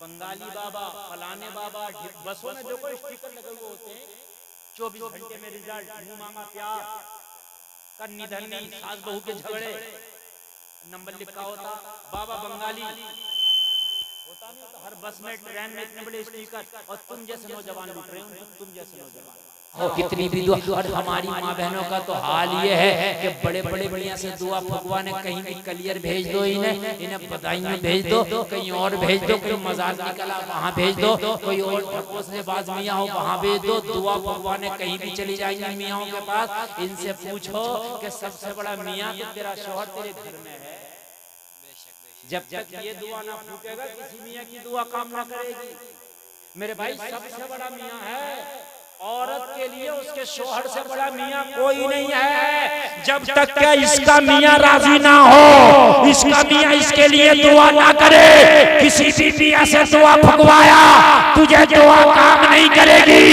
बंगाली बाबा, फलाने बाबा, बसों में जो कोई स्टिकर लगे हुए होते हैं, 24 घंटे में रिजल्ट, मुंह मांगा प्यार, कन्नी धन्नी, सास बहू के झगड़े, नंबर लिखा होता बाबा बंगाली होता नहीं तो हर बस में ट्रेन में इतने बड़े स्टिकर, और तुम जैसे नौजवान लूट रहे हो, तुम जैसे नौजवान हो कितनी भी दुआ। और हमारी माँ बहनों का तो हाल ये है कि बड़े बड़े मियाँ से दुआ फगवाने, कहीं भी कलियर भेज दो, इन्हें बधाइयाँ भेज दो, कहीं और भेज दो, कहीं मजार निकला वहाँ भेज दो, कोई और ढकोसलेबाज मियाँ हो वहाँ भेज दो, दुआ फगवाने कहीं भी चली जाएंगी मियाँओं के पास। इनसे पूछो कि सबसे बड़ा मियाँ तो तेरा शौहर तेरे घर में है। जब तक ये दुआ ना फूटेगा किसी मियाँ की दुआ काम ना करेगी। मेरे भाई सबसे बड़ा मियाँ है औरत के लिए, उसके शौहर से बड़ा मियाँ कोई नहीं है। जब तक क्या इसका मियाँ राजी ना हो, इसका मियाँ इसके लिए दुआ ना करे, किसी भी मियाँ से दुआ फगवाया तुझे दुआ काम नहीं करेगी।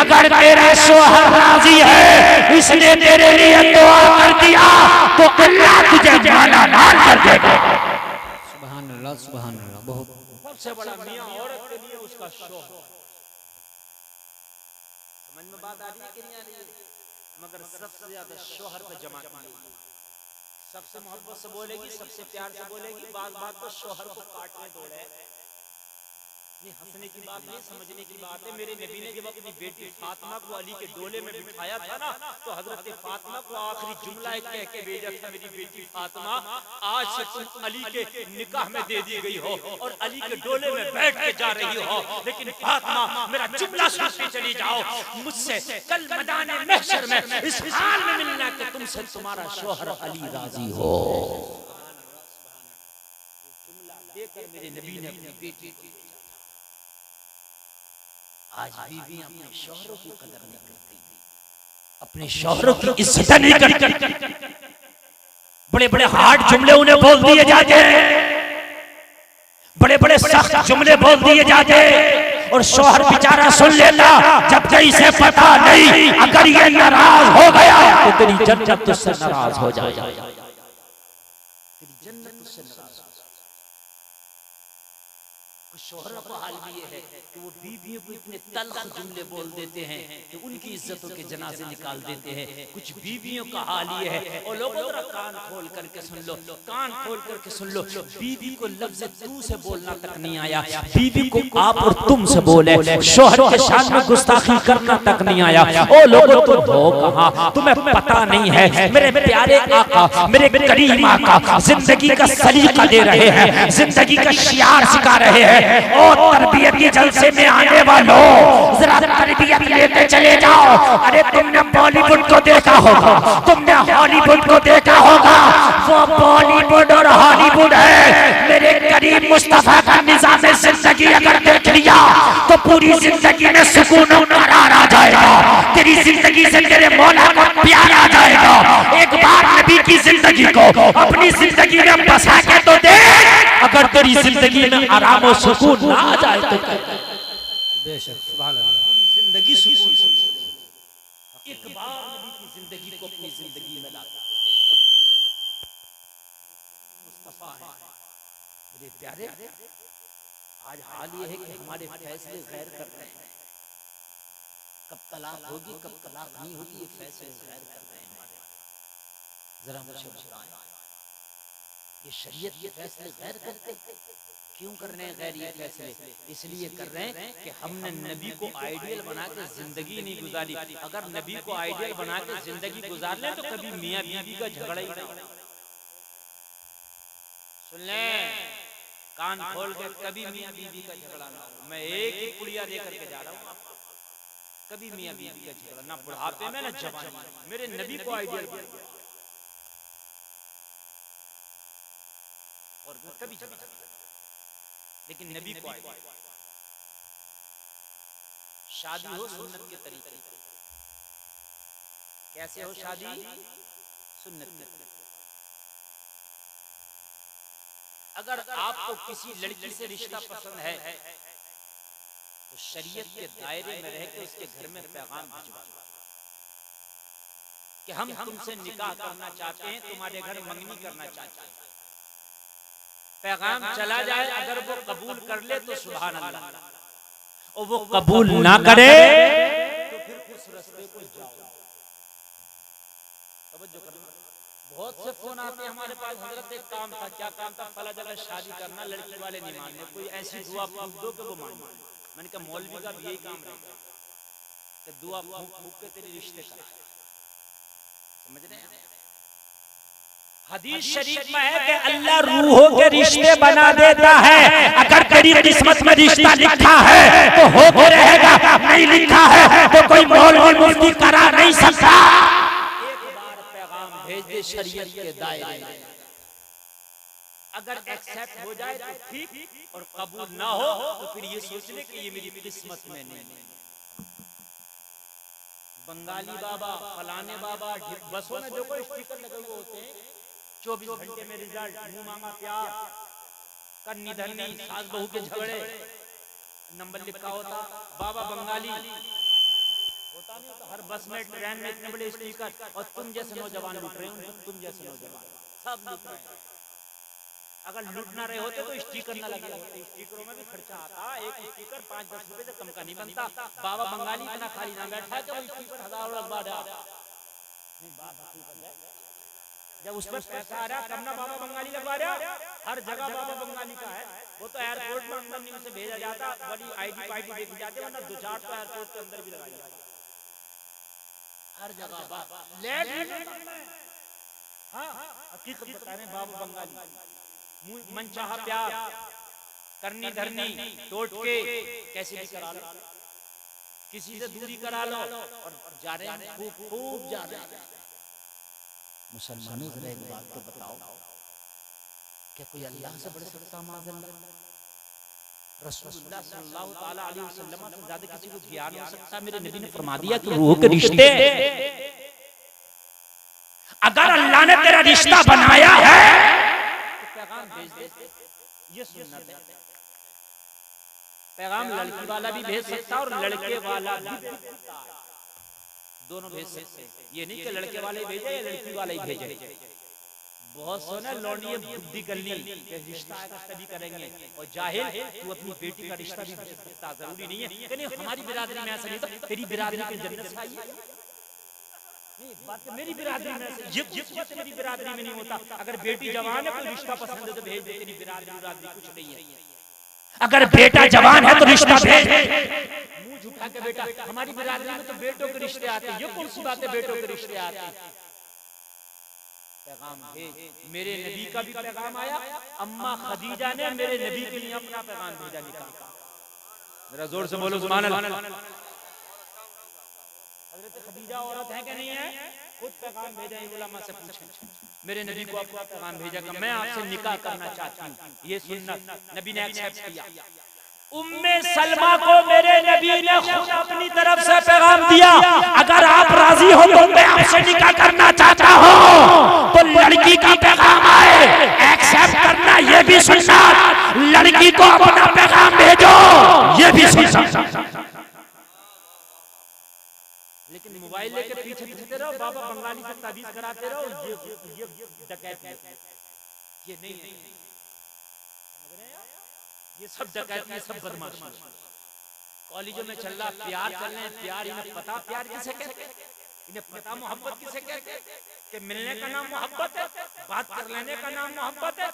अगर तेरा शौहर राजी है, इसने तेरे लिए दुआ कर दिया तो अल्लाह तुझे माला माल कर देगा। सुभान अल्लाह, सुभान अल्लाह। बहुत सबसे बड़ा मियाँ औरत के लिए उसका शौहर। समझ में बात आ रही है कि नहीं आ रही है? मगर सबसे ज्यादा शौहर पे जमा की, सबसे मोहब्बत से बोलेगी, सबसे प्यार से बोलेगी, बात तो शौहर को काटने दौड़े। ये हंसने की बात नहीं, समझने की बात है। मेरे नबी ने जब अपनी बेटी फातिमा को अली के डोले में बिठाया था ना, तो हजरत फातिमा को आखिरी जुमला कह के भेजा था, मेरी बेटी फातिमा आज से तुम अली के निकाह में दे दी गई हो और अली के डोले में बैठ के जा रही हो, लेकिन फातिमा मेरा जुमला सुनते चली जाओ, मुझसे कल मैदान महशर में इस हाल में मिलना कि तुमसे तुम्हारा शौहर अली राजी हो। जुमला देकर मेरे नबी ने अपनी बेटी को, आज बीवियां अपने शौहरों की कदर नहीं करती, अपने शौहरों की इज्जत नहीं करती। बड़े बड़े हार्ड जुमले उन्हें बोल दिए जाते हैं, बड़े बड़े सख्त जुमले बोल दिए जाते हैं, और शौहर बेचारा सुन लेता। जब तक इसे पता नहीं अगर ये नाराज हो गया तो तेरी जन्नत तुझसे नाराज हो जाएगी, तेरी जन्नत तुझसे नाराज हो जाएगी। शौहरों का हाल भी ये है कि वो बीवियों को इतने तल्ख जुमले बोल देते हैं कि उनकी इज्जतों के जनाजे निकाल देते हैं। कुछ बीवियों का हाल ये है, और लोगों जरा कान खोल करके सुन लो, कान खोल करके सुन लो, बीवी को लफ्ज़ तू से बोलना तक नहीं आया, बीवी को आप और तुम से बोले, शौहर के शान में गुस्ताखी करना तक नहीं आया। ओ लोगों तुम हो कहाँ, तुम्हें पता नहीं है मेरे प्यारे आका, मेरे करीम आका जिंदगी का सलीका दे रहे हैं, जिंदगी का शियार सिखा रहे हैं। और तरबियत के जलसे में आने वालों जरा तरबियत लेते चले जाओ। अरे तुमने बॉलीवुड को देखा होगा, तुमने हॉलीवुड को देखा होगा, वो बॉलीवुड और हॉलीवुड है। मेरे करीम मुस्तफा का निजाम जिंदगी अगर देख लिया तो पूरी जिंदगी में सुकून और करार आ जाएगा, तेरी जिंदगी से तेरे मौला को प्यार आ जाएगा। एक बार नबी की जिंदगी को अपनी जिंदगी में बसा के तो देख, अगर तेरी जिंदगी में आराम और सुकून ना आ जाए तो बेशक सुभान अल्लाह पूरी जिंदगी सुकून से गुजरेगी। एक बार नबी की जिंदगी को अपनी जिंदगी में लाकर तो देख, मुस्तफा है मेरे प्यारे। आज हाल ये है कि हमारे फैसले गैर कर रहे हैं, कब तलाक होगी कब तलाक नहीं होगी ये फैसले गैर कर रहे हैं हमारे। जरा मुझे बताएं, ये शरीयत के फैसले गैर करते क्यों कर रहे हैं? गैर ये फैसले इसलिए कर रहे हैं कि हमने नबी को आइडियल बना के जिंदगी नहीं गुजारी। अगर नबी को आइडियल बना के जिंदगी गुजार लें तो कभी मियाँ बीवी का झगड़ा ही नहीं। सुन लें कान खोल के, कभी मियाँ बीवी का झगड़ा ना हो। मैं एक ही पुड़िया दे करके जा रहा हूँ, कभी मियाँ बीवी का झगड़ा ना, बुढ़ापे में ना जवानी में। मेरे नबी को आइडियल और कभी झगड़ा, लेकिन नबी को आइडियल। शादी हो सुन्नत के तरीके, कैसे हो शादी? सुन्नत के तरीके। अगर आपको किसी लड़की से रिश्ता पसंद है तो शरीयत के दायरे में रह के उसके घर में पैगाम भिजवा कि हम तुमसे निकाह करना चाहते हैं, तुम्हारे घर मंगनी करना चाहते हैं। पैगाम चला जाए, अगर वो कबूल कर ले तो सुभान अल्लाह, और वो कबूल ना करे तो फिर उस रास्ते को जाओ। तवज्जो करना। बहुत से फोन आते हैं हमारे पास, हजरत एक काम था, क्या काम था, फला जगह शादी करना, लड़की वाले नहीं मानने, कोई ऐसी दुआ फूंक दो कि वो मान जाए। मैंने कहा मौलवी का भी यही काम रहेगा कि दुआ फूंक फूंक के तेरे रिश्ते कराए। समझ रहे हैं? हदीस शरीफ में है कि अल्लाह रूहों के रिश्ते बना देता है। अगर तेरी किस्मत में रिश्ता लिखा है तो होके रहेगा, नहीं लिखा है तो कोई मौलवी मुफ्ती करा नहीं सकता। भेज दे शरीयत के दायरे में, अगर एक्सेप्ट हो जाए तो ठीक, और कबूल ना हो तो फिर ये सोच ले कि ये मेरी किस्मत में नहीं। बंगाली बाबा, फलाने बाबा, बसों में जो कोई स्टिकर लगे हुए होते हैं, 24 घंटे में रिजल्ट, मुंह मांगा प्यार, कन्नी धन्नी, सास बहू के झगड़े, नंबर लिखा होता, बाबा बंगाली होता नहीं तो हर बस में, ट्रेन में इतने बड़े स्पीकर, और तुम जैसे नौजवान लूट रहे हो, तुम जैसे नौजवान सब लूट रहे हैं। अगर लूट ना रहे होते तो स्टिकर ना लगे होते। स्टिकरों में भी खर्चा आता, एक स्टिकर 5-10 रुपए से कम का नहीं बनता। बाबा बंगाली इतना खाली ना बैठा कि वो स्टिकर हजारों लगवा दे। नहीं, बात हकीकत है, जब उस पर पैसा आ रहा तब ना बाबा बंगाली लगवा रहा। हर जगह बाबा बंगाली का है। वो तो एयरपोर्ट में अंदर नहीं उसे भेजा जाता, बड़ी आईडी पाईडी देखी जाती, वरना 2-4 तो एयरपोर्ट के अंदर भी लगाई जाती। हर जगह बाबा हकीकत बता रहे बाबा बंगाली, मन चाहा प्यार, करनी धरनी, टोटके कैसे भी करा लो, किसी से दूरी करा लो, और जा रहे हैं खूब जा रहे हैं। मुसलमानों जरा एक बात तो बताओ, क्या कोई अल्लाह से बड़ सकता? माज़अल्लाह, रसूलुल्लाह सल्लल्लाहु ताला अलैहि वसल्लम से ज्यादा किसी को ज्ञान हो सकता? मेरे नबी ने फरमा दिया कि रूह के रिश्ते, अगर अल्लाह ने तेरा रिश्ता बनाया है तो पैगाम भेज दे। ये सुन्नत है। पैगाम लड़की वाला भी भेज सकता और लड़के वाला भी भेज सकता, दोनों भेज सकते हैं। ये नहीं कि लड़के वाले भेजे या लड़की वाला ही भेजे। बहुत सोना लौंडिये बुद्धि कर ली कि रिश्ता आएगा तभी करेंगे, और जाहिल तू अपनी बेटी का रिश्ता भी भेज सकता, जरूरी नहीं है कि नहीं हमारी बिरादरी में ऐसा नहीं, तो तेरी बिरादरी की जन्नत से आई है। नहीं, बात मेरी बिरादरी में ये मेरी बिरादरी में नहीं होता। अगर बेटी जवान है कोई रिश्ता पसंद है तो भेज दे, तेरी बिरादरी कुछ नहीं है। अगर बेटा जवान है तो रिश्ता भेज दे। मुंह झुका के बेटा, हमारी बिरादरी में तो बेटों के रिश्ते आते हैं, ये कौन सी बात है बेटों के रिश्ते आते हैं? पैगाम भेज। मेरे नबी का भी पैगाम आया, अम्मा खदीजा ने मेरे नबी के लिए अपना पैगाम भेजा, निकाल। जरा जोर से बोलो सुभान अल्लाह। हजरत खदीजा औरत है कि नहीं है? खुद पैगाम भेजा, उलमा से पूछें, मेरे नबी को आपका पैगाम भेजा कि मैं आपसे निकाह करना चाहती हूँ, ये सुन्नत नबी ने एक्सेप्ट किया। उम्मे सलमा को मेरे नबी ने खुद अपनी तरफ से पैगाम दिया, अगर आप राजी हो तो मैं आपसे निकाह करना चाहता हूँ। तो लड़की का पैगाम आए, एक्सेप्ट करना ये भी सुन्नत, लड़की को अपना पैगाम भेजो ये भी सुन्नत। लेकिन मोबाइल लेके पीछे पीछे रहो, बाबा बंगाली से ताबीज कराते रहो, ये डकैती है, ये नहीं है, ये सब डकैती, ये सब बदमाशी। कॉलेजों में चल रहा प्यार चल रहे, प्यार इन्हें पता प्यार किसे कहते हैं, इन्हें पता मोहब्बत किसे कहते हैं, कि मिलने का नाम मोहब्बत है, बात कर लेने का नाम मोहब्बत है।